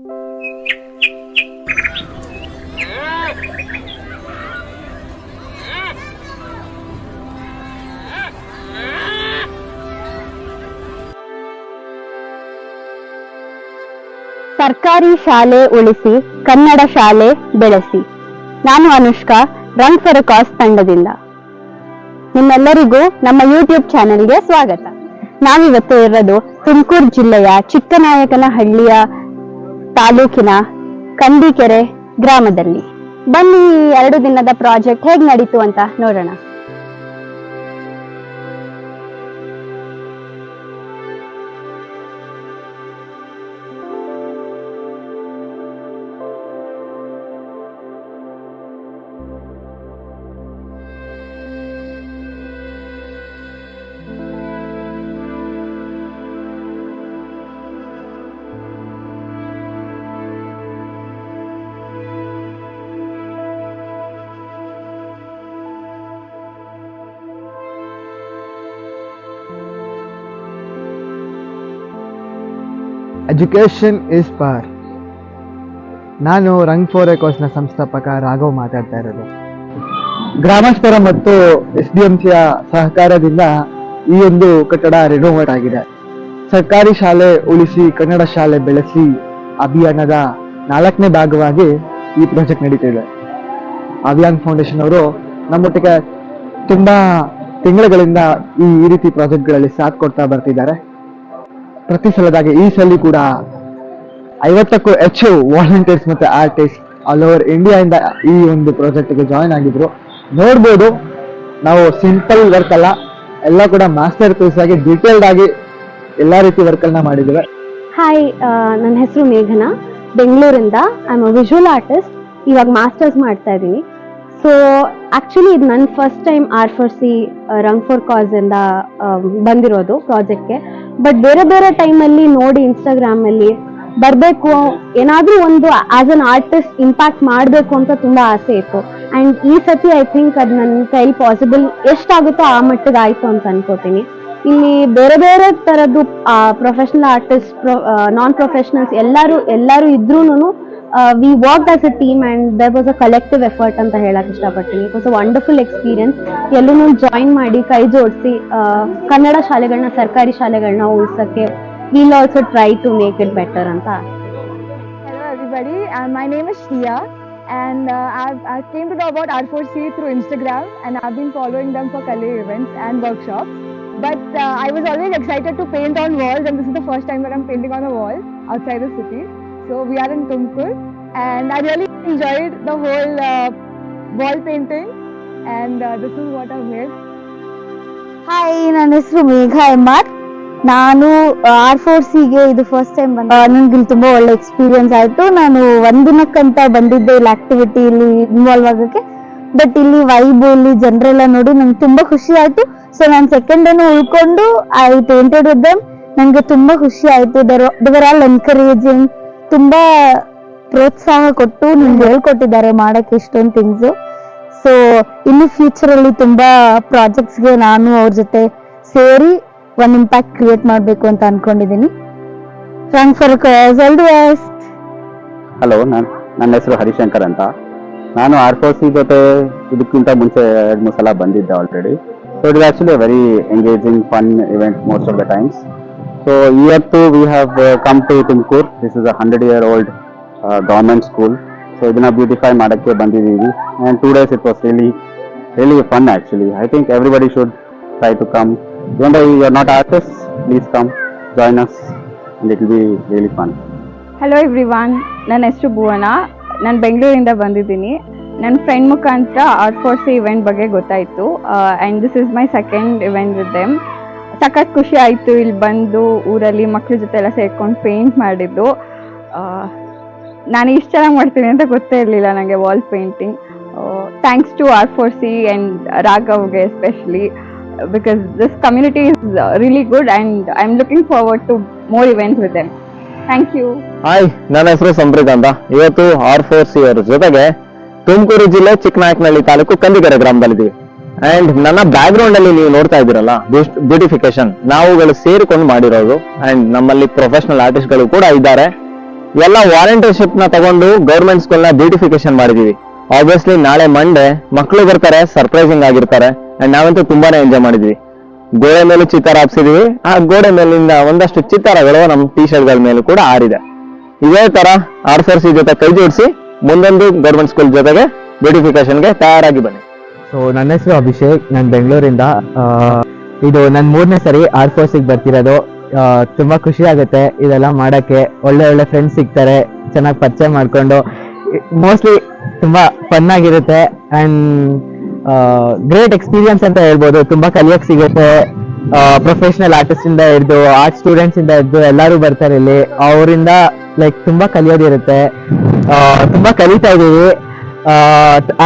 ಸರ್ಕಾರಿ ಶಾಲೆ ಉಳಿಸಿ ಕನ್ನಡ ಶಾಲೆ ಬೆಳೆಸಿ. ನಾನು ಅನುಷ್ಕಾ, ರನ್ ಫಾರ್ ಎ ಕಾಸ್ ತಂಡದಿಂದ ನಿಮ್ಮೆಲ್ಲರಿಗೂ ನಮ್ಮ ಯೂಟ್ಯೂಬ್ ಚಾನೆಲ್ಗೆ ಸ್ವಾಗತ. ನಾವಿವತ್ತು ಇರೋದು ತುಮಕೂರು ಜಿಲ್ಲೆಯ ಚಿಕ್ಕನಾಯಕನಹಳ್ಳಿಯ ತಾಲೂಕಿನ ಕಂದಿಕೆರೆ ಗ್ರಾಮದಲ್ಲಿ. ಬನ್ನಿ 2 ದಿನದ ಪ್ರಾಜೆಕ್ಟ್ ಹೇಗ್ ನಡೀತು ಅಂತ ನೋಡೋಣ. Education is power. ನಾನು ರಂಗ್ ಫಾರ್ ಎ ಕಾಸ್ನ ಸಂಸ್ಥಾಪಕ ರಾಘವ್ ಮಾತಾಡ್ತಾ ಇರೋದು. ಗ್ರಾಮಸ್ಥರ ಮತ್ತು SDMCಯ ಸಹಕಾರದಿಂದ ಈ ಒಂದು ಕಟ್ಟಡ ರಿನೋವೇಟ್ ಆಗಿದೆ. ಸರ್ಕಾರಿ ಶಾಲೆ ಉಳಿಸಿ ಕನ್ನಡ ಶಾಲೆ ಬೆಳೆಸಿ ಅಭಿಯಾನದ 4ನೇ ಭಾಗವಾಗಿ ಈ ಪ್ರಾಜೆಕ್ಟ್ ನಡೀತಿದೆ. ಅಭಿಯಾನ್ ಫೌಂಡೇಶನ್ ಅವರು ನಮ್ಮೊಟ್ಟಿಗೆ ತುಂಬಾ ತಿಂಗಳುಗಳಿಂದ ಈ ರೀತಿ ಪ್ರಾಜೆಕ್ಟ್ಗಳಲ್ಲಿ ಸಾಥ್ ಕೊಡ್ತಾ ಬರ್ತಿದ್ದಾರೆ. ಪ್ರತಿ ಸಲದಾಗಿ ಈ ಸಲ ಕೂಡ 50ಕ್ಕೂ ಹೆಚ್ಚು ವಾಲಂಟಿಯರ್ಸ್ ಮತ್ತೆ ಆರ್ಟಿಸ್ಟ್ ಆಲ್ ಓವರ್ ಇಂಡಿಯಾದಿಂದ ಈ ಒಂದು ಪ್ರಾಜೆಕ್ಟ್ಗೆ ಜಾಯಿನ್ ಆಗಿದ್ರು. ನೋಡ್ಬೋದು, ನಾವು ಸಿಂಪಲ್ ವರ್ಕ್ ಅಲ್ಲ, ಎಲ್ಲ ಕೂಡ ಮಾಸ್ಟರ್ ಪೀಸ್ ಆಗಿ ಡೀಟೇಲ್ಡ್ ಆಗಿ ಎಲ್ಲಾ ರೀತಿ ವರ್ಕ್ ಅನ್ನ ಮಾಡಿದ್ದೇವೆ. ಹಾಯ್, ನನ್ನ ಹೆಸರು ಮೇಘನಾ, ಬೆಂಗಳೂರಿಂದ. I am a visual artist. ಇವಾಗ ಮಾಸ್ಟರ್ಸ್ ಮಾಡ್ತಾ ಇದ್ದೀನಿ. ಸೊ ಆಕ್ಚುಲಿ ಇದು ನನ್ನ first time R4C Rang for ಕಾಸ್ ಇಂದ ಬಂದಿರೋದು ಪ್ರಾಜೆಕ್ಟ್ಗೆ. ಬಟ್ ಬೇರೆ ಬೇರೆ ಟೈಮಲ್ಲಿ ನೋಡಿ ಇನ್ಸ್ಟಾಗ್ರಾಮಲ್ಲಿ ಬರಬೇಕು, ಏನಾದರೂ ಒಂದು ಆಸ್ ಅನ್ ಆರ್ಟಿಸ್ಟ್ ಇಂಪ್ಯಾಕ್ಟ್ ಮಾಡಬೇಕು ಅಂತ ತುಂಬಾ ಆಸೆ ಇತ್ತು. ಆ್ಯಂಡ್ ಈ ಸತಿ ಐ ಥಿಂಕ್ ಅದು ನನ್ನ ಕೈಲಿ ಪಾಸಿಬಲ್ ಎಷ್ಟಾಗುತ್ತೋ ಆ ಮಟ್ಟಿಗೆ ಆಯಿತು ಅಂತ ಅನ್ಕೋತೀನಿ. ಇಲ್ಲಿ ಬೇರೆ ಬೇರೆ ಥರದ್ದು ಪ್ರೊಫೆಷನಲ್ ಆರ್ಟಿಸ್ಟ್, ನಾನ್ ಪ್ರೊಫೆಷನಲ್ಸ್ ಎಲ್ಲರೂ ಇದ್ರೂನು we worked as a team and there was a collective effort ಅಂತ ಹೇಳಕ್ ಇಷ್ಟಪಡ್ತೀನಿ. It was a wonderful experience. ಎಲ್ಲರೂ ಜಾಯಿನ್ ಮಾಡಿ ಕೈ ಜೋಡಿಸಿ ಕನ್ನಡ ಶಾಲೆಗಳನ್ನ, ಸರ್ಕಾರಿ ಶಾಲೆಗಳನ್ನ ಉಳಿಸಕ್ಕೆ we'll also try to make it better ಅಂತ. Hello everybody, my name is Shriya and I came to know about R4C through Instagram and I've been following them for Kale events and workshops. But I was always excited to paint on walls and this is the first time that I'm painting on a wall outside the city. So we are in Tumkur and I really enjoyed the whole wall painting and this is what I've made. Hi, ನನ್ನ ಹೆಸರು ಮೇಘಾ ಎಮ್ಮಾರ್. ನಾನು R4Cಗೆ ಇದು first time ನನಗೆ ಇಲ್ಲಿ ತುಂಬಾ ಒಳ್ಳೆ experience ಆಯ್ತು. ನಾನು ಒಂದಿನಕ್ಕಂತ ಬಂದಿದ್ದೆ ಇಲ್ಲಿ ಆಕ್ಟಿವಿಟಿ ಇಲ್ಲಿ ಇನ್ವಾಲ್ವ್ ಆಗೋಕ್ಕೆ. ಬಟ್ ಇಲ್ಲಿ ವೈಬ್, ಇಲ್ಲಿ ಜನರೆಲ್ಲ ನೋಡಿ ನಂಗೆ ತುಂಬಾ ಖುಷಿ ಆಯ್ತು. ಸೊ ನಾನು ಸೆಕೆಂಡ್ ಡೇನು ಉಳ್ಕೊಂಡು ಐ ಪೇಂಟೆಡ್ ವಿತ್ ದೆಮ್. ನನಗೆ ತುಂಬಾ ಖುಷಿ ಆಯ್ತು. ದೇವರ್ ಆಲ್ ಎನ್ಕರೇಜಿಂಗ್, ತುಂಬಾ ಪ್ರೋತ್ಸಾಹ ಕೊಟ್ಟು ನಿಮ್ಗೆ ಹೇಳ್ಕೊಟ್ಟಿದ್ದಾರೆ ಮಾಡಕ್ಕೆ ಇಷ್ಟೊಂದು ಥಿಂಗ್ಸ್. ಸೊ ಇನ್ನು ಫ್ಯೂಚರ್ ಅಲ್ಲಿ ತುಂಬಾ ಪ್ರಾಜೆಕ್ಟ್ಸ್ಗೆ ನಾನು ಅವ್ರ ಜೊತೆ ಸೇರಿ ಒಂದು ಇಂಪ್ಯಾಕ್ಟ್ ಕ್ರಿಯೇಟ್ ಮಾಡಬೇಕು ಅಂತ ಅನ್ಕೊಂಡಿದ್ದೀನಿ. Rang for cause, all the best. Hello, ನನ್ನ ಹೆಸರು ಹರಿಶಂಕರ್ ಅಂತ. ನಾನು R4C ಜೊತೆ ಇದಕ್ಕಿಂತ ಮುಂಚೆ 2-3 ಸಲ ಬಂದಿದ್ದೆ already. So it is actually a very engaging fun event most of the times. So ಇವತ್ತು we have come to Tumakuru. This is a 100-year-old government school. So ಇದನ್ನ ಬ್ಯೂಟಿಫೈ ಮಾಡಕ್ಕೆ ಬಂದಿದ್ದೀವಿ. And 2 days it was really fun actually. I think everybody should try to come. Even though you are not artists, please come, join us and it will be really fun. Hello everyone, ನನ್ನ ಹೆಸರು ಭುವನ. ನಾನು ಬೆಂಗಳೂರಿಂದ ಬಂದಿದ್ದೀನಿ. ನನ್ನ friend ಮುಖಾಂತರ R4C event ಬಗ್ಗೆ ಗೊತ್ತಾಯಿತು and this is my second event with them. ಸಖತ್ ಖುಷಿ ಆಯಿತು ಇಲ್ಲಿ ಬಂದು ಊರಲ್ಲಿ ಮಕ್ಳ ಜೊತೆ ಎಲ್ಲ ಸೇರ್ಕೊಂಡು ಪೇಂಟ್ ಮಾಡಿದ್ದು. ನಾನು ಇಷ್ಟು ಚೆನ್ನಾಗಿ ಮಾಡ್ತೀನಿ ಅಂತ ಗೊತ್ತೇ ಇರಲಿಲ್ಲ ನನಗೆ wall painting. Thanks to R4C and ರಾಘವ್ಗೆ especially, because this community is really good and I'm looking forward to more events with them. Thank you. Hi, ನನ್ನ ಹೆಸರು ಸಂಪ್ರೀತ್ ಅಂತ. ಇವತ್ತು R4C ಅವರ ಜೊತೆಗೆ ತುಮಕೂರು ಜಿಲ್ಲೆ ಚಿಕ್ಕನಾಯಕನಹಳ್ಳಿ ತಾಲೂಕು ಕಂದಿಕೆರೆ ಗ್ರಾಮದಲ್ಲಿದ್ದೀವಿ. ಅಂಡ್ ನನ್ನ ಬ್ಯಾಕ್ ಗ್ರೌಂಡ್ ಅಲ್ಲಿ ನೀವು ನೋಡ್ತಾ ಇದ್ದೀರಲ್ಲ, ಬ್ಯೂಟಿಫಿಕೇಶನ್ ನಾವುಗಳು ಸೇರಿಕೊಂಡು ಮಾಡಿರೋದು. ಅಂಡ್ ನಮ್ಮಲ್ಲಿ ಪ್ರೊಫೆಷನಲ್ ಆರ್ಟಿಸ್ಟ್ ಗಳು ಕೂಡ ಇದ್ದಾರೆ. ಎಲ್ಲ ವಾಲಂಟಿಯರ್ಶಿಪ್ ನ ತಗೊಂಡು ಗೌರ್ಮೆಂಟ್ ಸ್ಕೂಲ್ ನ ಬ್ಯೂಟಿಫಿಕೇಶನ್ ಮಾಡಿದೀವಿ. ಆಬ್ವಿಯಸ್ಲಿ ನಾಳೆ ಮಂಡೇ ಮಕ್ಕಳು ಬರ್ತಾರೆ, ಸರ್ಪ್ರೈಸಿಂಗ್ ಆಗಿರ್ತಾರೆ. ಅಂಡ್ ನಾವಂತೂ ತುಂಬಾನೇ ಎಂಜಾಯ್ ಮಾಡಿದ್ವಿ. ಗೋಡೆ ಮೇಲೂ ಚಿತ್ತಾರ ಹಾಕ್ಸಿದೀವಿ. ಆ ಗೋಡೆ ಮೇಲಿಂದ ಒಂದಷ್ಟು ಚಿತ್ತಾರಗಳು ನಮ್ಮ ಟಿ ಶರ್ಟ್ ಗಳ ಮೇಲೂ ಕೂಡ ಆರಿದೆ. ಇದೇ ತರ R4C ಜೊತೆ ಕೈ ಜೋಡಿಸಿ ಮುಂದೊಂದು ಗೌರ್ಮೆಂಟ್ ಸ್ಕೂಲ್ ಜೊತೆಗೆ ಬ್ಯೂಟಿಫಿಕೇಶನ್ಗೆ ತಯಾರಾಗಿ ಬನ್ನಿ. ಸೊ ನನ್ನ ಹೆಸರು ಅಭಿಷೇಕ್, ನಾನು ಬೆಂಗಳೂರಿಂದ. ಇದು ನನ್ನ 3ನೇ ಸರಿ R4Cಗೆ ಬರ್ತಿರೋದು. ತುಂಬಾ ಖುಷಿ ಆಗುತ್ತೆ ಇದೆಲ್ಲ ಮಾಡಕ್ಕೆ. ಒಳ್ಳೆ ಒಳ್ಳೆ ಫ್ರೆಂಡ್ಸ್ ಸಿಗ್ತಾರೆ, ಚೆನ್ನಾಗಿ ಪರಿಚಯ ಮಾಡ್ಕೊಂಡು ಮೋಸ್ಟ್ಲಿ ತುಂಬಾ ಫನ್ ಆಗಿರುತ್ತೆ ಅಂಡ್ ಗ್ರೇಟ್ ಎಕ್ಸ್ಪೀರಿಯನ್ಸ್ ಅಂತ ಹೇಳ್ಬೋದು. ತುಂಬಾ ಕಲಿಯಕ್ ಸಿಗುತ್ತೆ. ಪ್ರೊಫೆಷನಲ್ ಆರ್ಟಿಸ್ಟ್ ಇಂದ ಹಿಡಿದು ಆರ್ಟ್ ಸ್ಟೂಡೆಂಟ್ಸ್ ಇಂದ ಹಿಡಿದು ಎಲ್ಲರೂ ಬರ್ತಾರೆ ಇಲ್ಲಿ. ಅವರಿಂದ ಲೈಕ್ ತುಂಬಾ ಕಲಿಯೋದಿರುತ್ತೆ. ತುಂಬಾ ಕಲಿತಾ ಇದೀವಿ.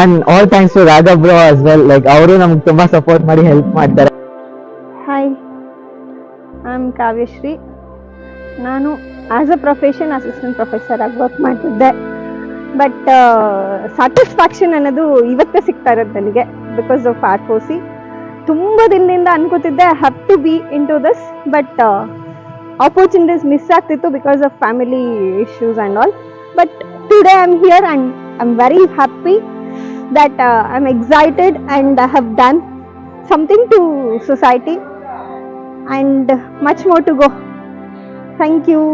And all thanks to Raghav bro as well. Like ಅವರು ನಮ್ಗೆ ತುಂಬಾ ಸಪೋರ್ಟ್ ಮಾಡಿ ಹೆಲ್ಪ್ ಮಾಡ್ತಾರೆ. Hi, I am Kavyashree. ನಾನು as a profession assistant professor ಆಗಿ ವರ್ಕ್ ಮಾಡ್ತಿದ್ದೆ. ಬಟ್ ಸ್ಯಾಟಿಸ್ಫ್ಯಾಕ್ಷನ್ ಅನ್ನೋದು ಇವತ್ತೇ ಸಿಗ್ತಾ ಇರೋದು ನನಗೆ ಬಿಕಾಸ್ ಆಫ್ R4C. ತುಂಬ ದಿನದಿಂದ ಅನ್ಕೋತಿದ್ದೆ I have to be into this, but opportunities miss ಆಗ್ತಿತ್ತು because of family issues and all. But today I am here and I am very happy that I'm excited and I have done something to society and much more to go. Thank you.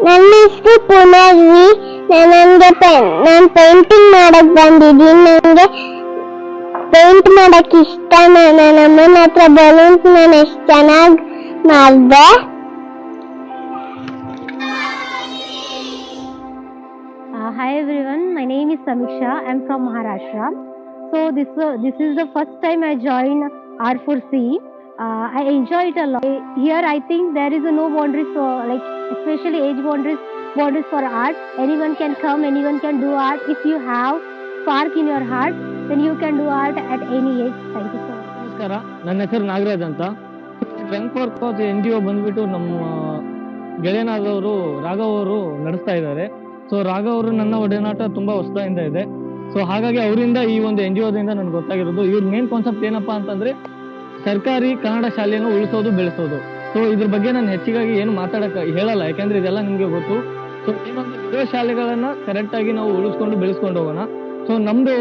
ನನ್ನ ಹೆಸರು ಪುನರ್ವಿ. ನಾನು painting ಮಾಡಕ್ ಬಂದಿದ್ದೀನಿ. ನನಗೆ paint ಮಾಡಕ್ ಇಷ್ಟ. ನನ್ನ ಅಮ್ಮನ ಹತ್ರ ಬಲೂನ್ಸ್ ನಾನು ಎಷ್ಟು ಚೆನ್ನಾಗಿ ಮಾಡಿದೆ. Hi everyone, my name is Samiksha. I'm from Maharashtra. So this is the first time I joined R4C. I enjoy it a lot. Here I think there is no boundaries for, like, especially age boundaries for art. Anyone can come, anyone can do art. If you have spark in your heart, then you can do art at any age. Thank you so much. ನಮಸ್ಕಾರ, ನನ್ನ ಹೆಸರು ನಾಗರಾಜ್ ಅಂತ. ರಂಗ್ for cos NGO ಬಂದ್ಬಿಟ್ಟು ನಮ್ಮ ಗೆಳೆಯನಾದವರು ರಾಘವ್ ಅವರು ನಡೆಸ್ತಾ ಇದ್ದಾರೆ. So Raghav ಅವರು ನನ್ನ ಒಡನಾಟ ತುಂಬಾ ಹೊಸದಾಯಿಂದ ಇದೆ. ಸೊ ಹಾಗಾಗಿ ಅವರಿಂದ ಈ ಒಂದು NGOದಿಂದ ನನ್ಗೆ ಗೊತ್ತಾಗಿರೋದು. ಇವ್ರ ಮೇನ್ ಕಾನ್ಸೆಪ್ಟ್ ಏನಪ್ಪಾ ಅಂತಂದ್ರೆ ಸರ್ಕಾರಿ ಕನ್ನಡ ಶಾಲೆಯನ್ನು ಉಳಿಸೋದು, ಬೆಳೆಸೋದು. ಸೊ ಇದ್ರ ಬಗ್ಗೆ ನಾನು ಹೆಚ್ಚಿಗಾಗಿ ಏನು ಹೇಳಲ್ಲ, ಯಾಕಂದ್ರೆ ಇದೆಲ್ಲ ನಿಮ್ಗೆ ಗೊತ್ತು. ಸೊ ಇನ್ನೊಂದು ಇರೋ ಶಾಲೆಗಳನ್ನ ಕರೆಕ್ಟ್ ಆಗಿ ನಾವು ಉಳಿಸ್ಕೊಂಡು ಬೆಳೆಸ್ಕೊಂಡು ಹೋಗೋಣ. ಸೊ ನಮ್ದು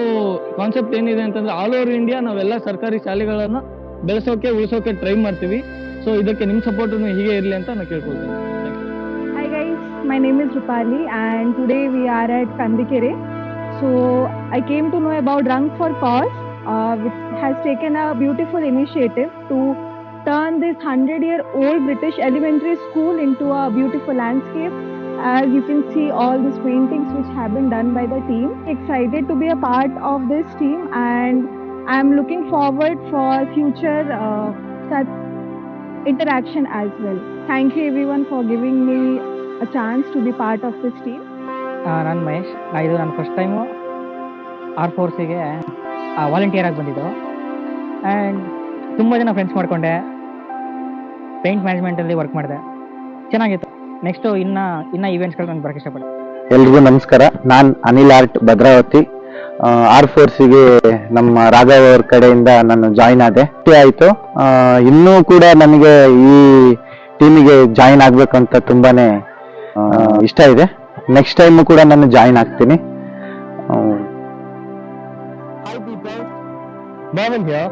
ಕಾನ್ಸೆಪ್ಟ್ ಏನಿದೆ ಅಂತಂದ್ರೆ ಆಲ್ ಓವರ್ ಇಂಡಿಯಾ ನಾವೆಲ್ಲ ಸರ್ಕಾರಿ ಶಾಲೆಗಳನ್ನ ಬೆಳೆಸೋಕೆ ಉಳಿಸೋಕೆ ಟ್ರೈ ಮಾಡ್ತೀವಿ. ಸೊ ಇದಕ್ಕೆ ನಿಮ್ ಸಪೋರ್ಟ್ ಹೀಗೆ ಇರ್ಲಿ ಅಂತ ನಾನು ಕೇಳ್ಕೊಳ್ತೇನೆ. Hi guys, my name is Rupali and today we are at Kandikere. So I came to know about Rang for Cause, which has taken a beautiful initiative to turn this 100-year-old British elementary school into a beautiful landscape. As you can see all these paintings which have been done by the team. Excited to be a part of this team and I am looking forward for future such interaction as well. Thank you everyone for giving me a chance to be part of this team. ನಾನು ಮಹೇಶ್. ಇದು ನಾನು first time R4Cಗೆ volunteer ಆಗಿ ಬಂದಿದ್ದು. And ತುಂಬ ಜನ friends ಮಾಡಿಕೊಂಡೆ. Paint ಮ್ಯಾನೇಜ್ಮೆಂಟಲ್ಲಿ work ಮಾಡಿದೆ, ಚೆನ್ನಾಗಿತ್ತು. ನೆಕ್ಸ್ಟು ಇನ್ನು ಈವೆಂಟ್ಸ್ಗಳು ನಾನು ಬರೋಕ್ಕೆ ಇಷ್ಟಪಡ್ತೀನಿ. ಎಲ್ರಿಗೂ ನಮಸ್ಕಾರ. ನಾನು ಅನಿಲ್ ಆರ್ಟ್ ಭದ್ರಾವತಿ. R4Cಗೆ ನಮ್ಮ ರಾಘವ್ ಅವ್ರ ಕಡೆಯಿಂದ ನಾನು ಜಾಯಿನ್ ಆದೆ. ಆಯಿತು. ಇನ್ನೂ ಕೂಡ ನನಗೆ ಈ ಟೀಮಿಗೆ ಜಾಯಿನ್ ಆಗ್ಬೇಕಂತ ತುಂಬಾನೇ ಇಷ್ಟ ಇದೆ. ನೆಕ್ಸ್ಟ್ ಟೈಮ್ ಕೂಡ ನಾನು ಜಾಯಿನ್ ಆಗ್ತೀನಿ. Hi people, Marvin here.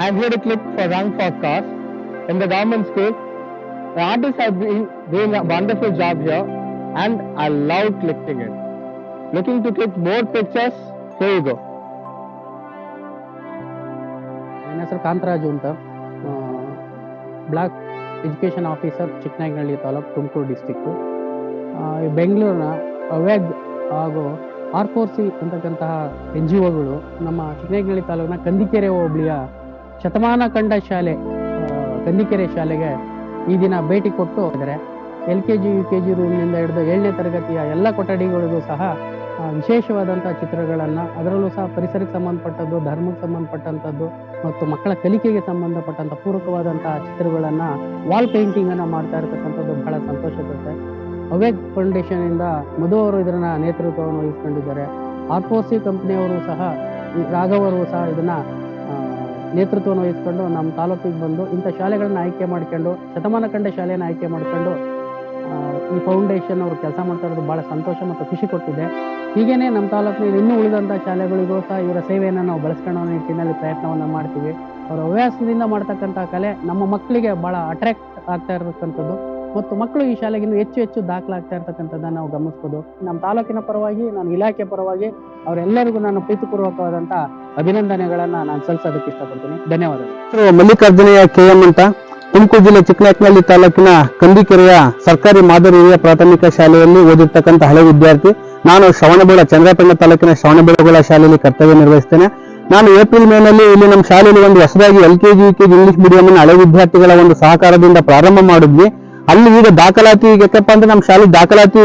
I am here to clip for Rang for Cause in the government school. The artists have been doing a wonderful job here and I love clipping it. Looking to clip more pictures, here you go. ನನ್ನ ಹೆಸರು ಕಾಂತರಾಜು ಅಂತ, block education officer, Chikkanayakanahalli taluk, Tumakuru district. ಬೆಂಗಳೂರಿನ ಅವೇಗ್ ಹಾಗೂ R4C ಅಂತಕ್ಕಂತಹ NGOಗಳು ನಮ್ಮ ಚಿಕ್ಕನಾಯಕನಹಳ್ಳಿ ತಾಲೂಕಿನ ಕಂದಿಕೆರೆ ಹೋಬಳಿಯ ಶತಮಾನ ಕಂಡ ಶಾಲೆ ಕಂದಿಕೆರೆ ಶಾಲೆಗೆ ಈ ದಿನ ಭೇಟಿ ಕೊಟ್ಟು ಇದ್ದಾರೆ. LKG UKG ರೂಮ್ನಿಂದ ಹಿಡಿದು 7ನೇ ತರಗತಿಯ ಎಲ್ಲ ಕೊಠಡಿಗಳಿಗೂ ಸಹ ವಿಶೇಷವಾದಂಥ ಚಿತ್ರಗಳನ್ನು, ಅದರಲ್ಲೂ ಸಹ ಪರಿಸರಕ್ಕೆ ಸಂಬಂಧಪಟ್ಟದ್ದು, ಧರ್ಮಕ್ಕೆ ಸಂಬಂಧಪಟ್ಟಂಥದ್ದು ಮತ್ತು ಮಕ್ಕಳ ಕಲಿಕೆಗೆ ಸಂಬಂಧಪಟ್ಟಂಥ ಪೂರಕವಾದಂಥ ಚಿತ್ರಗಳನ್ನು, ವಾಲ್ ಪೇಂಟಿಂಗನ್ನು ಮಾಡ್ತಾ ಇರತಕ್ಕಂಥದ್ದು ಬಹಳ ಸಂತೋಷ ಕೊಡುತ್ತೆ. ಅವೇಗ್ ಫೌಂಡೇಶನಿಂದ ಮಧು ಅವರು ಇದನ್ನ ನೇತೃತ್ವವನ್ನು ವಹಿಸ್ಕೊಂಡಿದ್ದಾರೆ. R4C ಕಂಪ್ನಿಯವರು ಸಹ, ರಾಘವ್ ಅವರು ಸಹ ಇದನ್ನ ನೇತೃತ್ವವನ್ನು ವಹಿಸ್ಕೊಂಡು ನಮ್ಮ ತಾಲೂಕಿಗೆ ಬಂದು ಇಂಥ ಶಾಲೆಗಳನ್ನ ಆಯ್ಕೆ ಮಾಡ್ಕೊಂಡು, ಶತಮಾನ ಕಂಡ ಶಾಲೆಯನ್ನು ಆಯ್ಕೆ ಮಾಡ್ಕೊಂಡು ಈ ಫೌಂಡೇಶನ್ ಅವರು ಕೆಲಸ ಮಾಡ್ತಾ ಇರೋದು ಭಾಳ ಸಂತೋಷ ಮತ್ತು ಖುಷಿ ಕೊಟ್ಟಿದೆ. ಹೀಗೇನೆ ನಮ್ಮ ತಾಲೂಕಿನಲ್ಲಿ ಇನ್ನೂ ಉಳಿದಂಥ ಶಾಲೆಗಳಿಗೂ ಸಹ ಇವರ ಸೇವೆಯನ್ನು ನಾವು ಬಳಸ್ಕೊಳ್ಳೋ ನಿಟ್ಟಿನಲ್ಲಿ ಪ್ರಯತ್ನವನ್ನು ಮಾಡ್ತೀವಿ. ಅವರ ಹವ್ಯಾಸದಿಂದ ಮಾಡ್ತಕ್ಕಂಥ ಕಲೆ ನಮ್ಮ ಮಕ್ಕಳಿಗೆ ಭಾಳ ಅಟ್ರಾಕ್ಟ್ ಆಗ್ತಾ ಇರತಕ್ಕಂಥದ್ದು ಮತ್ತು ಮಕ್ಕಳು ಈ ಶಾಲೆಗೆ ಇನ್ನೂ ಹೆಚ್ಚು ಹೆಚ್ಚು ದಾಖಲಾಗ್ತಾ ಇರ್ತಕ್ಕಂಥದ್ದನ್ನು ನಾವು ಗಮನಿಸ್ಬೋದು. ನಮ್ಮ ತಾಲೂಕಿನ ಪರವಾಗಿ, ನಾನು ಇಲಾಖೆ ಪರವಾಗಿ ಅವರೆಲ್ಲರಿಗೂ ನಾನು ಪ್ರೀತಿಪೂರ್ವಕವಾದಂಥ ಅಭಿನಂದನೆಗಳನ್ನು ನಾನು ಸಲ್ಲಿಸೋದಕ್ಕೆ ಇಷ್ಟಪಡ್ತೀನಿ. ಧನ್ಯವಾದಗಳು. ಮಲ್ಲಿಕಾರ್ಜುನಯ್ಯ KM ಅಂತ, ತುಮಕೂರು ಜಿಲ್ಲೆ ಚಿಕ್ಕನಾಯಕನಹಳ್ಳಿ ತಾಲೂಕಿನ ಕಂದಿಕೆರೆಯ ಸರ್ಕಾರಿ ಮಾದರಿ ಹಿರಿಯ ಪ್ರಾಥಮಿಕ ಶಾಲೆಯಲ್ಲಿ ಓದಿರ್ತಕ್ಕಂಥ ಹಳೆ ವಿದ್ಯಾರ್ಥಿ. ನಾನು ಶ್ರವಣಬೆಳ ಚಂದ್ರಪಟ್ಟಣ ತಾಲೂಕಿನ ಶ್ರವಣಬೆಳಗೊಳ ಶಾಲೆಯಲ್ಲಿ ಕರ್ತವ್ಯ ನಿರ್ವಹಿಸ್ತೇನೆ. ನಾನು ಏಪ್ರಿಲ್ ಮೇನಲ್ಲಿ ಇಲ್ಲಿ ನಮ್ಮ ಶಾಲೆಯಲ್ಲಿ ಒಂದು ಹೊಸದಾಗಿ LKG UKG ಇಂಗ್ಲಿಷ್ ಮೀಡಿಯಂ ಅನ್ನು ಹಳೆ ವಿದ್ಯಾರ್ಥಿಗಳ ಒಂದು ಸಹಕಾರದಿಂದ ಪ್ರಾರಂಭ ಮಾಡಿದ್ವಿ. ಅಲ್ಲಿ ಈಗ ದಾಖಲಾತಿ ಯಾಕಪ್ಪ ಅಂದ್ರೆ ನಮ್ಮ ಶಾಲೆ ದಾಖಲಾತಿ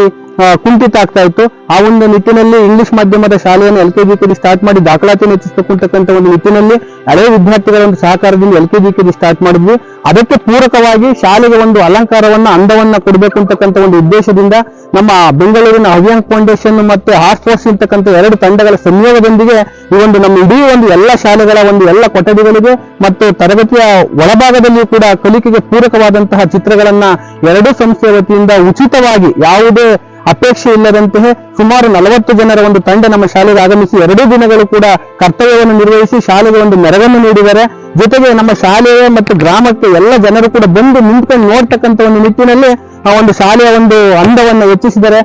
ಕುಂಠಿತ ಆಗ್ತಾ ಇತ್ತು. ಆ ಒಂದು ನಿಟ್ಟಿನಲ್ಲಿ ಇಂಗ್ಲಿಷ್ ಮಾಧ್ಯಮದ ಶಾಲೆಯನ್ನು LKG UKG ಸ್ಟಾರ್ಟ್ ಮಾಡಿ ದಾಖಲಾತಿಯನ್ನು ಹೆಚ್ಚಿಸಬೇಕು ಅಂತಕ್ಕಂಥ ಒಂದು ನಿಟ್ಟಿನಲ್ಲಿ ಹಳೆ ವಿದ್ಯಾರ್ಥಿಗಳ ಒಂದು ಸಹಕಾರದಿಂದ LKG UKG ಸ್ಟಾರ್ಟ್ ಮಾಡಿದ್ವಿ. ಅದಕ್ಕೆ ಪೂರಕವಾಗಿ ಶಾಲೆಗೆ ಒಂದು ಅಲಂಕಾರವನ್ನ, ಅಂದವನ್ನ ಕೊಡಬೇಕು ಅಂತಕ್ಕಂಥ ಒಂದು ಉದ್ದೇಶದಿಂದ ನಮ್ಮ ಬೆಂಗಳೂರಿನ ಹವ್ಯಾಂಗ್ ಫೌಂಡೇಶನ್ ಮತ್ತೆ ಹಾರ್ಟ್ ಫೋರ್ಸ್ ಅಂತಕ್ಕಂಥ 2 ತಂಡಗಳ ಸಂಯೋಗದೊಂದಿಗೆ ಈ ಒಂದು ನಮ್ಮ ಇಡೀ ಒಂದು ಎಲ್ಲ ಶಾಲೆಗಳ ಒಂದು ಎಲ್ಲ ಕೊಠಡಿಗಳಿಗೆ ಮತ್ತು ತರಗತಿಯ ಒಳಭಾಗದಲ್ಲಿಯೂ ಕೂಡ ಕಲಿಕೆಗೆ ಪೂರಕವಾದಂತಹ ಚಿತ್ರಗಳನ್ನ 2 ಸಂಸ್ಥೆಯ ವತಿಯಿಂದ ಉಚಿತವಾಗಿ ಯಾವುದೇ ಅಪೇಕ್ಷೆ ಇಲ್ಲದಂತೆ ಸುಮಾರು 40 ಜನರ ಒಂದು ತಂಡ ನಮ್ಮ ಶಾಲೆಗೆ ಆಗಮಿಸಿ 2 ದಿನಗಳು ಕೂಡ ಕರ್ತವ್ಯವನ್ನು ನಿರ್ವಹಿಸಿ ಶಾಲೆಗೆ ಒಂದು ಮೆರಗನ್ನು ನೀಡಿದ್ದಾರೆ. ಜೊತೆಗೆ ನಮ್ಮ ಶಾಲೆಯ ಮತ್ತು ಗ್ರಾಮಕ್ಕೆ ಎಲ್ಲ ಜನರು ಕೂಡ ಬಂದು ನಿಂತ್ಕೊಂಡು ನೋಡ್ತಕ್ಕಂಥ ಒಂದು ನಿಟ್ಟಿನಲ್ಲಿ ಆ ಒಂದು ಶಾಲೆಯ ಒಂದು ಅಂದವನ್ನು ಹೆಚ್ಚಿಸಿದರೆ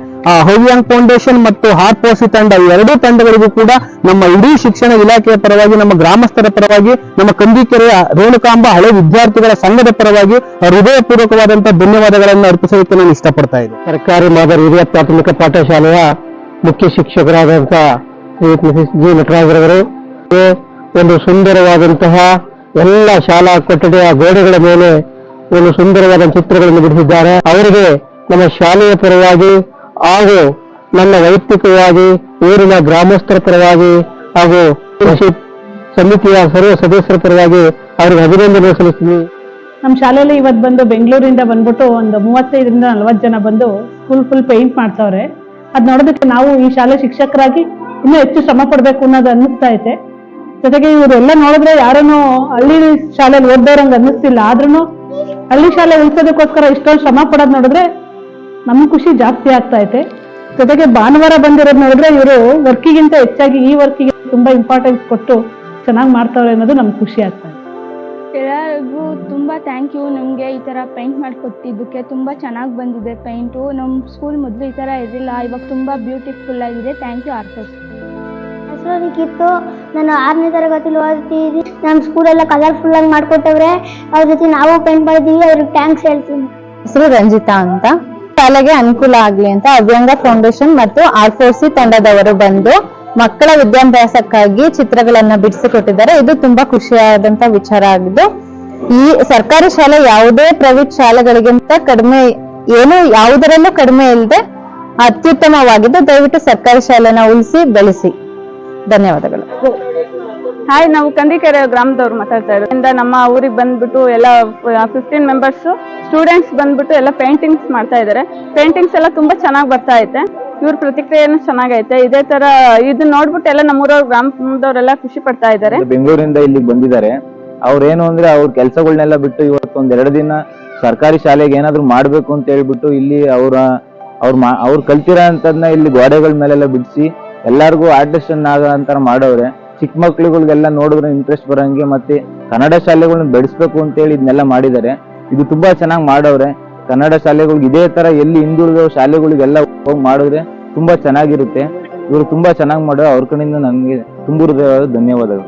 ಹವ್ಯಾಂಗ್ ಫೌಂಡೇಶನ್ ಮತ್ತು ಹಾರ್ಟ್ ಫೋರ್ಸ್ ತಂಡ, ಈ 2 ತಂಡಗಳಿಗೂ ಕೂಡ ನಮ್ಮ ಇಡೀ ಶಿಕ್ಷಣ ಇಲಾಖೆಯ ಪರವಾಗಿ, ನಮ್ಮ ಗ್ರಾಮಸ್ಥರ ಪರವಾಗಿ, ನಮ್ಮ ಕಂದಿಕೆರೆಯ ರೇಣುಕಾಂಬ ಹಳೆ ವಿದ್ಯಾರ್ಥಿಗಳ ಸಂಘದ ಪರವಾಗಿ ಹೃದಯಪೂರ್ವಕವಾದಂತಹ ಧನ್ಯವಾದಗಳನ್ನು ಅರ್ಪಿಸೋದಕ್ಕೆ ನಾನು ಇಷ್ಟಪಡ್ತಾ ಇದ್ದೆ. ಸರ್ಕಾರಿ ಮಾದರಿ ಹಿರಿಯ ಪ್ರಾಥಮಿಕ ಪಾಠಶಾಲೆಯ ಮುಖ್ಯ ಶಿಕ್ಷಕರಾದಂತಹ ಜಿ ನಟರಾಜರವರು ಒಂದು ಸುಂದರವಾದಂತಹ ಎಲ್ಲ ಶಾಲಾ ಕೊಠಡಿಯ ಗೋಡೆಗಳ ಮೇಲೆ ಒಂದು ಸುಂದರವಾದ ಚಿತ್ರಗಳನ್ನು ಬಿಡಿಸಿದ್ದಾರೆ. ಅವರಿಗೆ ನಮ್ಮ ಶಾಲೆಯ ಪರವಾಗಿ ಹಾಗೂ ನನ್ನ ವೈಯಕ್ತಿಕವಾಗಿ ಊರಿನ ಗ್ರಾಮಸ್ಥರ ಪರವಾಗಿ ಹಾಗೂ ಸಮಿತಿಯ ಸರ್ವ ಸದಸ್ಯರ ಪರವಾಗಿ ಅವರಿಗೆ ಅಭಿನಂದನೆ ಸಲ್ಲಿಸ್ತೀನಿ. ನಮ್ಮ ಶಾಲೆಯಲ್ಲಿ ಇವತ್ತು ಬಂದು ಬೆಂಗಳೂರಿಂದ ಬಂದ್ಬಿಟ್ಟು ಒಂದು 35ರಿಂದ 40 ಜನ ಬಂದು ಸ್ಕೂಲ್ ಫುಲ್ ಪೇಂಟ್ ಮಾಡ್ತಾವ್ರೆ. ಅದ್ ನೋಡೋದಕ್ಕೆ ನಾವು ಈ ಶಾಲೆ ಶಿಕ್ಷಕರಾಗಿ ಇನ್ನೂ ಹೆಚ್ಚು ಶ್ರಮ ಪಡ್ಬೇಕು ಅನ್ನೋದು ಅನ್ನಿಸ್ತಾ ಐತೆ. ಜೊತೆಗೆ ಇವರೆಲ್ಲ ನೋಡಿದ್ರೆ ಯಾರನ್ನು ಹಳ್ಳಿ ಶಾಲೆಯಲ್ಲಿ ಓದ್ದವ್ರಂಗೆ ಅನ್ನಿಸ್ತಿಲ್ಲ. ಆದ್ರೂ ಹಳ್ಳಿ ಶಾಲೆ ಉಳಿಸೋದಕ್ಕೋಸ್ಕರ ಇಷ್ಟೊಂದು ಶ್ರಮ ಪಡೋದು ನೋಡಿದ್ರೆ ನಮ್ ಖುಷಿ ಜಾಸ್ತಿ ಆಗ್ತಾ ಐತೆ. ಜೊತೆಗೆ ಭಾನುವಾರ ಬಂದಿರೋದು ನೋಡಿದ್ರೆ ಇವರು ವರ್ಕಿಗಿಂತ ಹೆಚ್ಚಾಗಿ ಈ ವರ್ಕಿಗೆ ತುಂಬಾ ಇಂಪಾರ್ಟೆನ್ಸ್ ಕೊಟ್ಟು ಚೆನ್ನಾಗಿ ಮಾಡ್ತಾವ್ರೆ ಅನ್ನೋದು ನಮ್ಗೆ ಖುಷಿ ಆಗ್ತಾ ಇದೆ. ಎಲ್ಲರಿಗೂ ತುಂಬ ಥ್ಯಾಂಕ್ ಯು. ನಮಗೆ ಈ ಥರ ಪೇಂಟ್ ಮಾಡಿಕೊಟ್ಟಿದ್ದಕ್ಕೆ ತುಂಬ ಚೆನ್ನಾಗಿ ಬಂದಿದೆ ಪೇಂಟು. ನಮ್ಮ ಸ್ಕೂಲ್ ಮೊದಲು ಈ ಥರ ಇರಲಿಲ್ಲ, ಇವಾಗ ತುಂಬ ಬ್ಯೂಟಿಫುಲ್ ಆಗಿದೆ. ಥ್ಯಾಂಕ್ ಯು ಆರ್ಫೋರ್ಸ್. ಹೆಸರಿಗಿತ್ತು. ನಾನು 6ನೇ ತರಗತಿಲಿ ಓದ್ತಿದ್ದೀನಿ. ನಮ್ಮ ಸ್ಕೂಲೆಲ್ಲ ಕಲರ್ಫುಲ್ ಆಗಿ ಮಾಡ್ಕೊಟ್ಟವ್ರೆ. ಅವ್ರ ಜೊತೆ ನಾವು ಪೇಂಟ್ ಮಾಡಿದ್ದೀವಿ. ಅವ್ರಿಗೆ ಥ್ಯಾಂಕ್ಸ್ ಹೇಳ್ತೀನಿ. ಹೆಸರು ರಂಜಿತಾ ಅಂತ. ಶಾಲೆಗೆ ಅನುಕೂಲ ಆಗ್ಲಿ ಅಂತ ಹವ್ಯಾಂಗ ಫೌಂಡೇಶನ್ ಮತ್ತು R4C ತಂಡದವರು ಬಂದು ಮಕ್ಕಳ ವಿದ್ಯಾಭ್ಯಾಸಕ್ಕಾಗಿ ಚಿತ್ರಗಳನ್ನ ಬಿಡಿಸಿಕೊಟ್ಟಿದ್ದಾರೆ. ಇದು ತುಂಬಾ ಖುಷಿಯಾದಂತ ವಿಚಾರ ಆಗಿದ್ದು, ಈ ಸರ್ಕಾರಿ ಶಾಲೆ ಯಾವುದೇ ಪ್ರೈವೇಟ್ ಶಾಲೆಗಳಿಗಿಂತ ಕಡಿಮೆ, ಏನು ಯಾವುದರಲ್ಲೂ ಕಡಿಮೆ ಇಲ್ಲದೆ ಅತ್ಯುತ್ತಮವಾಗಿದ್ದು. ದಯವಿಟ್ಟು ಸರ್ಕಾರಿ ಶಾಲೆನ ಉಳಿಸಿ ಬೆಳೆಸಿ. ಧನ್ಯವಾದಗಳು. ಹಾಯ್, ನಾವು ಕಂದಿಕೆರೆ ಗ್ರಾಮದವ್ರು ಮಾತಾಡ್ತಾ ಇರೋದ್ರಿಂದ ನಮ್ಮ ಊರಿಗೆ ಬಂದ್ಬಿಟ್ಟು ಎಲ್ಲ 15 ಮೆಂಬರ್ಸ್ ಸ್ಟೂಡೆಂಟ್ಸ್ ಬಂದ್ಬಿಟ್ಟು ಎಲ್ಲ ಪೇಂಟಿಂಗ್ಸ್ ಮಾಡ್ತಾ ಇದ್ದಾರೆ. ಪೇಂಟಿಂಗ್ಸ್ ಎಲ್ಲ ತುಂಬಾ ಚೆನ್ನಾಗಿ ಬರ್ತಾ ಐತೆ. ಇವ್ರ ಪ್ರತಿಕ್ರಿಯೆನೂ ಚೆನ್ನಾಗೈತೆ. ಇದೇ ತರ ಇದನ್ನ ನೋಡ್ಬಿಟ್ಟು ಎಲ್ಲ ನಮ್ಮೂರವ್ರ ಗ್ರಾಮದವರೆಲ್ಲ ಖುಷಿ ಪಡ್ತಾ ಇದ್ದಾರೆ. ಬೆಂಗಳೂರಿಂದ ಇಲ್ಲಿಗೆ ಬಂದಿದ್ದಾರೆ. ಅವ್ರೇನು ಅಂದ್ರೆ ಅವ್ರ ಕೆಲಸಗಳನ್ನೆಲ್ಲ ಬಿಟ್ಟು ಇವತ್ತು 2 ದಿನ ಸರ್ಕಾರಿ ಶಾಲೆಗೆ ಏನಾದ್ರು ಮಾಡ್ಬೇಕು ಅಂತ ಹೇಳ್ಬಿಟ್ಟು ಇಲ್ಲಿ ಅವ್ರು ಕಲ್ತಿರೋ ಅಂತದ್ನ ಇಲ್ಲಿ ಗೋಡೆಗಳ ಮೇಲೆಲ್ಲ ಬಿಡಿಸಿ ಎಲ್ಲಾರ್ಗು ಆರ್ಟಿಸ್ಟ್ ಅಂತರ ಮಾಡವ್ರೆ. ಚಿಕ್ಕ ಮಕ್ಳುಗಳಿಗೆಲ್ಲ ನೋಡಿದ್ರೆ ಇಂಟ್ರೆಸ್ಟ್ ಬರಂಗೆ ಮತ್ತೆ ಕನ್ನಡ ಶಾಲೆಗಳನ್ನ ಬೆಳೆಸ್ಬೇಕು ಅಂತ ಹೇಳಿ ಇದನ್ನೆಲ್ಲ ಮಾಡಿದ್ದಾರೆ. ಇದು ತುಂಬಾ ಚೆನ್ನಾಗಿ ಮಾಡವ್ರೆ. ಕನ್ನಡ ಶಾಲೆಗಳಿಗೆ ಇದೇ ತರ ಎಲ್ಲಿ ಹಿಂದುಳಿದ ಶಾಲೆಗಳಿಗೆಲ್ಲ ಹೋಗಿ ಮಾಡಿದ್ರೆ ತುಂಬಾ ಚೆನ್ನಾಗಿರುತ್ತೆ. ಇವರು ತುಂಬಾ ಚೆನ್ನಾಗಿ ಮಾಡೋ. ಅವ್ರ ಕಡೆಯಿಂದ ನನಗೆ ತುಂಬ ಹೃದಯವಾದ ಧನ್ಯವಾದಗಳು.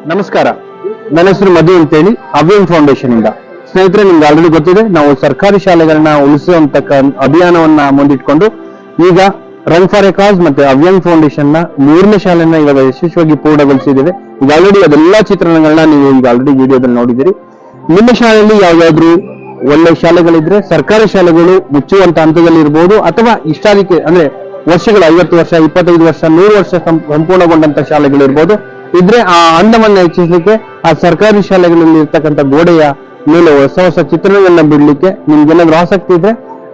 ನಮಸ್ಕಾರ, ನನ್ನ ಹೆಸರು ಮಧು ಅಂತೇಳಿ ಅವ್ಯಂ ಫೌಂಡೇಶನ್ ಇಂದ. ಸ್ನೇಹಿತರೆ, ನಿಮ್ಗೆ ಆಲ್ರೆಡಿ ಗೊತ್ತಿದೆ, ನಾವು ಸರ್ಕಾರಿ ಶಾಲೆಗಳನ್ನ ಉಳಿಸುವಂತ ಅಭಿಯಾನವನ್ನ ಮುಂದಿಟ್ಕೊಂಡು ಈಗ ರನ್ ಫಾರ್ ಎ ಕಾಸ್ ಮತ್ತೆ ಅವ್ಯಂ ಫೌಂಡೇಶನ್ ನ 3ನೇ ಶಾಲೆಯನ್ನ ಇವಾಗ ಯಶಸ್ವಿಯಾಗಿ ಪೂರ್ಣಗೊಳಿಸಿದ್ದೇವೆ. ಈಗ ಆಲ್ರೆಡಿ ಅದೆಲ್ಲಾ ಚಿತ್ರಣಗಳನ್ನ ನೀವು ಈಗ ಆಲ್ರೆಡಿ ವಿಡಿಯೋದಲ್ಲಿ ನೋಡಿದಿರಿ. ನಿಮ್ಮ ಶಾಲೆಯಲ್ಲಿ ಯಾವ್ದಾದ್ರು ಒಳ್ಳೆ ಶಾಲೆಗಳಿದ್ರೆ, ಸರ್ಕಾರಿ ಶಾಲೆಗಳು ಮುಚ್ಚುವಂತ ಹಂತದಲ್ಲಿ ಇರ್ಬೋದು, ಅಥವಾ ಇಷ್ಟಾದಿಕ್ಕೆ ಅಂದ್ರೆ ವರ್ಷಗಳು 50 ವರ್ಷ, 25 ವರ್ಷ, 100 ವರ್ಷ ಸಂಪೂರ್ಣಗೊಂಡಂತ ಶಾಲೆಗಳಿರ್ಬೋದು ಇದ್ರೆ ಆ ಅಂದವನ್ನ ಹೆಚ್ಚಿಸಲಿಕ್ಕೆ ಆ ಸರ್ಕಾರಿ ಶಾಲೆಗಳಲ್ಲಿ ಇರ್ತಕ್ಕಂಥ ಗೋಡೆಯ ಮೇಲೆ ಹೊಸ ಹೊಸ ಚಿತ್ರಣಗಳನ್ನ ಬಿಡ್ಲಿಕ್ಕೆ ನಿಮ್ಗೇನಾದ್ರೂ ಆಸಕ್ತಿ ಇದ್ರೆ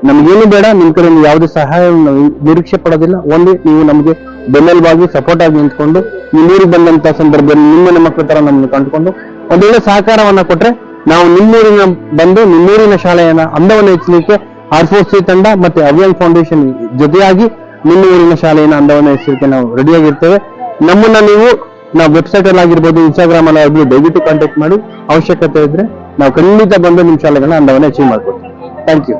ನಮ್ಗೇನು ಬೇಡ, ನಿಮ್ ಕಡೆ ಯಾವುದೇ ಸಹಾಯ ನಿರೀಕ್ಷೆ ಪಡೋದಿಲ್ಲ. ಓನ್ಲಿ ನೀವು ನಮಗೆ ಬೆನ್ನೆಲುಬಾಗಿ ಸಪೋರ್ಟ್ ಆಗಿ ನಿಂತ್ಕೊಂಡು ನಿಮ್ಮೂರಿಗೆ ಬಂದಂತ ಸಂದರ್ಭದಲ್ಲಿ ನಿಮ್ಮ ಮಕ್ಕಳ ತರ ನಮ್ಮನ್ನು ಕಂಡುಕೊಂಡು ಒಂದೊಳ್ಳೆ ಸಹಕಾರವನ್ನ ಕೊಟ್ರೆ ನಾವು ನಿಮ್ಮೂರಿನ ಬಂದು ನಿಮ್ಮೂರಿನ ಶಾಲೆಯನ್ನ ಅಂದವನ್ನು ಹೆಚ್ಚಲಿಕ್ಕೆ R4C ತಂಡ ಮತ್ತೆ ಅವ್ಯಂ ಫೌಂಡೇಶನ್ ಜೊತೆಯಾಗಿ ನಿಮ್ಮೂರಿನ ಶಾಲೆಯನ್ನ ಅಂದವನ್ನು ಹೆಚ್ಚಲಿಕ್ಕೆ ನಾವು ರೆಡಿಯಾಗಿರ್ತೇವೆ. ನಮ್ಮನ್ನ ನಾವು ವೆಬ್ಸೈಟ್ ಅಲ್ಲಿ ಆಗಿರ್ಬೋದು, ಇನ್ಸ್ಟಾಗ್ರಾಮ್ ಅಲ್ಲಿ ಆಗಿರ್ಬೋದು, ದಯವಿಟ್ಟು ಕಾಂಟ್ಯಾಕ್ಟ್ ಮಾಡಿ. ಅವಶ್ಯಕತೆ ಇದ್ರೆ ನಾವು ಖಂಡಿತ ಬಂದು ನಿಮ್ಮ ಶಾಲೆಗಳನ್ನ ಅಂದವನ್ನು ಅಚೀವ್ ಮಾಡ್ಕೊಡ್ತೀವಿ. Thank you.